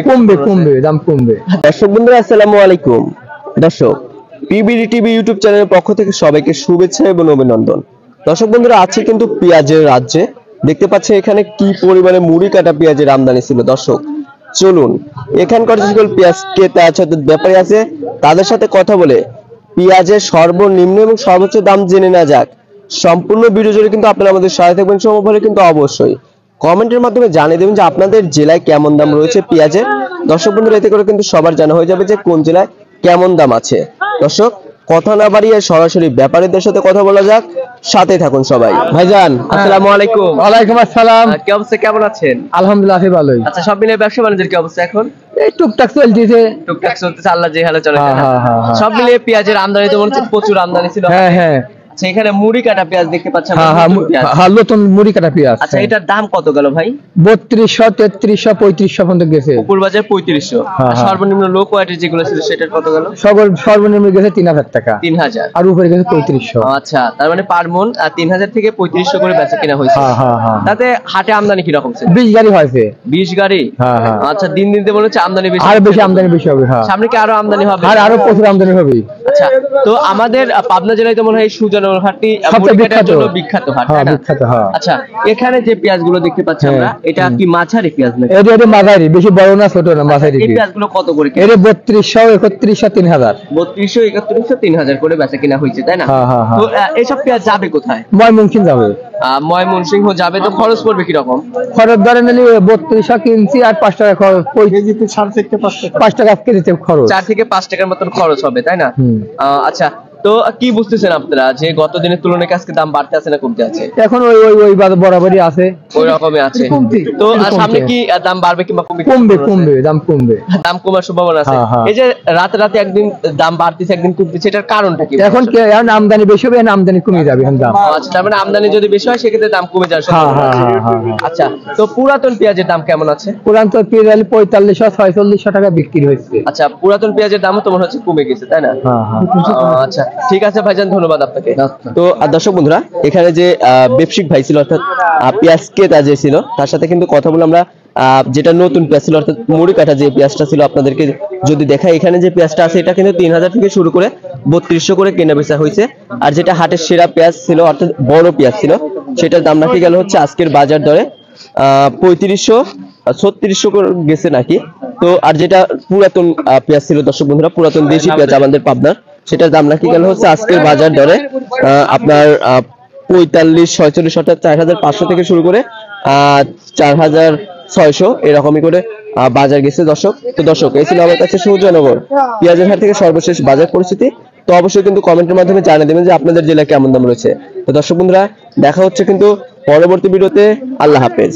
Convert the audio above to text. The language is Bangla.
কমবে কমবে দাম কমবে। দর্শক বন্ধুরা আসসালামু আলাইকুম। দর্শক পিবিডি টিভি ইউটিউব চ্যানেলের পক্ষ থেকে সবাইকে শুভেচ্ছা এবং অভিনন্দন। দর্শক বন্ধুরা আজকে কিন্তু পেঁয়াজের রাজ্যে দেখতে পাচ্ছেন এখানে কি পরিমাণে মুড়ি কাটা পেঁয়াজের আমদানি ছিল। দর্শক চলুন এখানকার যে সকল পেঁয়াজ ক্রেতা আছে ব্যাপারী আছে তাদের সাথে কথা বলে পেঁয়াজের সর্বনিম্ন এবং সর্বোচ্চ দাম জেনে নেওয়া যাক। সম্পূর্ণ ভিডিও জুড়ে কিন্তু আপনারা আমাদের সহায় থাকবেন, সম্ভব হলে কিন্তু অবশ্যই কমেন্টের মাধ্যমে জানিয়ে দেবেন যে আপনাদের জেলায় কেমন দাম রয়েছে পেঁয়াজের। দর্শক বন্ধুরা এতে করে কিন্তু সবার জানা হয়ে যাবে যে কোন জেলায় কেমন দাম আছে। দর্শক কথা না বাড়িয়ে সরাসরি ব্যাপারীদের সাথে কথা বলা যাক, সাথে থাকুন সবাই। ভাইজান আসসালামু আলাইকুম। ওয়ালাইকুম আসসালাম। কি অবস্থা, কেমন আছেন? আলহামদুলিল্লাহ ভালোই। আচ্ছা, সব মিলিয়ে ব্যবসা বাণিজ্যের কি অবস্থা এখন? এই টুকটাক চলতেছে। টুকটাক চলতেছে, আল্লাহ যে হালে চলে। হ্যাঁ। সব মিলিয়ে পেঁয়াজের আমদানি তো মনে হচ্ছে প্রচুর আমদানি ছিল। হ্যাঁ। আচ্ছা, এখানে মুড়ি কাটা পেঁয়াজ দেখতে পাচ্ছেন। হ্যাঁ নতুন মুড়ি কাটা পেঁয়াজ। আচ্ছা, এটার দাম কত গেল ভাই? 3200, 3300, 3500 পর্যন্ত গেছে। উপর বাজার 3500। সর্বনিম্ন লো কোয়ালিটি যেগুলো ছিল সেটার কত গেল? সর্বনিম্ন গেছে 3000 টাকা। 3000 আর উপরে গেছে 3500। আচ্ছা, তার মানে পার মন 3000 থেকে 3500 করে বেচা কিনা হয়েছে। হ্যাঁ। তাতে হাটে আমদানি কি রকম ছিল? 20 গাড়ি হয়েছে। 20 গাড়ি? হ্যাঁ। আচ্ছা, দিন দিন মনে হচ্ছে আমদানি বেশি, আর বেশি আমদানি বেশি হবে। হ্যাঁ, সামনে কি আরো আমদানি হবে? আর আরো প্রচুর আমদানি হবে। আচ্ছা, তো আমাদের পাবনা জেলায় তো মনে হয় সুজনগর হাটটি বিখ্যাত হাট। হ্যাঁ বিখ্যাত। হ্যাঁ। আচ্ছা, এখানে যে পেঁয়াজগুলো দেখতে পাচ্ছি আমরা, এটা কি মাঝারি পেঁয়াজ নাকি? এটা মাঝারি, বেশি বড় না ছোট না, মাঝারি। এই পেঁয়াজগুলো কত করে? এটা 3200, 3100, 3000। 3200, 3100, 3000 করে বেচা কিনা হয়েছে, তাই না? হ্যাঁ। তো এইসব পেঁয়াজ যাবে কোথায়? ময়মনসিংহ যাবে। ময়মনসিংহ যাবে। তো খরচ পড়বে কি রকম? খরচ ধরে নিলে 3200 কিনছি, আর 5 টাকা খরচ, কেজিতে 4 থেকে 5 টাকা কেজিতে খরচ। 4 থেকে 5 টাকার মতন খরচ হবে, তাই না? আচ্ছা, তো কি বুঝতেছেন আপনারা যে গত দিনের তুলনায় আজকে দাম বাড়তে আছে না কমতে আছে? এখন ওই বরাবরই আছে, ওই রকমই আছে। তো সামনে কি দাম বাড়বে কিংবা কমবে? দাম কমবে, দাম কমার সম্ভাবনা আছে। এই যে রাতে একদিন দাম বাড়তেছে একদিন কমতেছে, এটার কারণটা কি? এখন আমদানি বেশি হবে, আমদানি কমে যাবে এখন দাম। আচ্ছা, তার মানে আমদানি যদি বেশি হয় সেক্ষেত্রে দাম কমে যাবে। আচ্ছা, তো পুরাতন পেঁয়াজের দাম কেমন আছে? পুরাতন পেঁয়াজ 4500, 4600 টাকা বিক্রি হচ্ছে। আচ্ছা, পুরাতন পেঁয়াজের দামও তো মনে হচ্ছে কমে গেছে, তাই না? আচ্ছা, ঠিক আছে ভাইজান, ধন্যবাদ আপনাকে। তো দর্শক বন্ধুরা এখানে যে ব্যবসায়িক ভাই ছিল অর্থাৎ পেঁয়াজ ক্রেতা যে ছিল তার সাথে কিন্তু কথা বলে আমরা যেটা নতুন পেঁয়াজ ছিল অর্থাৎ মুড়ি কাটা যে পেঁয়াজটা ছিল আপনাদেরকে যদি দেখাই, এখানে যে পেঁয়াজটা আছে এটা কিন্তু 3000 থেকে শুরু করে 3200 করে কেনা বেচা হয়েছে। আর যেটা হাটের সেরা পেঁয়াজ ছিল অর্থাৎ বড় পেঁয়াজ ছিল সেটার দাম নাকি গেল হচ্ছে আজকের বাজার দরে 3500, 3600 করে গেছে নাকি। তো আর যেটা পুরাতন পেঁয়াজ ছিল দর্শক বন্ধুরা, পুরাতন দেশি পেঁয়াজ আমাদের পাবনার, সেটার দাম নাকি গেল হচ্ছে আজকের বাজার দরে আপনার 45, 46 অর্থাৎ 4500 থেকে শুরু করে 4600 এরকমই করে বাজার গেছে দর্শক। তো দর্শক এই ছিল আমার কাছে সুজনগর পেঁয়াজের হাট থেকে সর্বশেষ বাজার পরিস্থিতি। তো অবশ্যই কিন্তু কমেন্টের মাধ্যমে জানিয়ে দেবেন যে আপনাদের জেলায় কেমন দাম রয়েছে। তো দর্শক বন্ধুরা দেখা হচ্ছে কিন্তু পরবর্তী ভিডিওতে। আল্লাহ হাফেজ।